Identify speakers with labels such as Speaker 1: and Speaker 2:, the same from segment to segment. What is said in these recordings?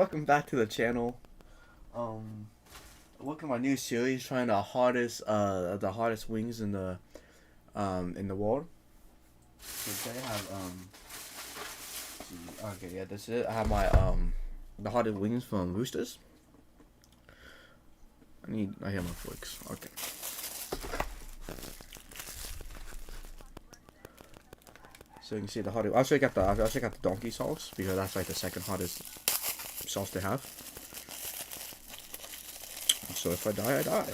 Speaker 1: welcome back to the channel. Welcome to my new series trying the hardest wings in the world. So today I have okay, yeah, this is it. I have my the hardest wings from Roosters. I hear my forks. Okay. So you can see the hardest. I actually got the donkey sauce because that's like the second hardest sauce they have. So if I die, I die.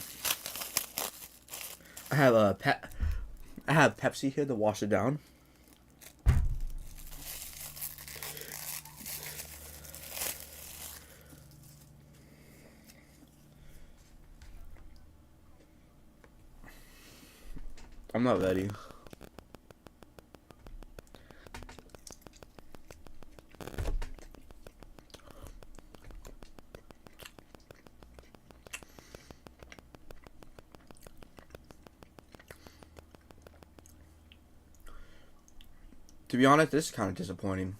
Speaker 1: I have Pepsi here to wash it down. I'm not ready. To be honest, this is kind of disappointing.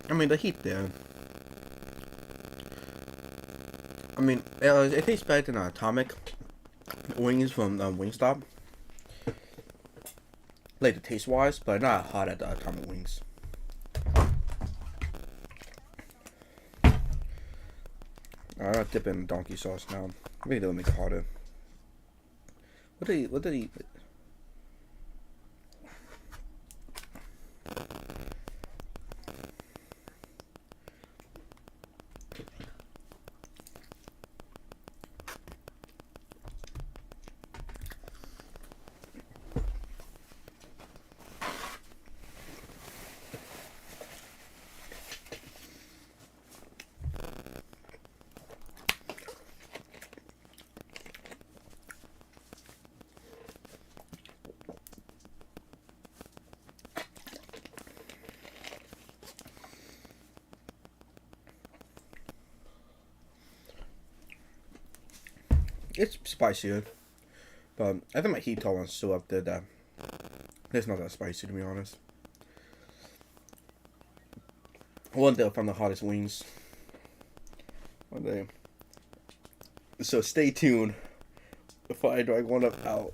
Speaker 1: I mean, the heat there. I mean, it tastes better than Atomic wings from Wingstop. Like the taste wise, but not hot at the Atomic wings. I'm gonna dip in donkey sauce now. Maybe they'll make it harder. What did he? It's spicier, but I think my heat tolerance is still up there. That it's not that spicy, to be honest. One day I'll find the hottest wings. One day. So stay tuned before I drag one up out.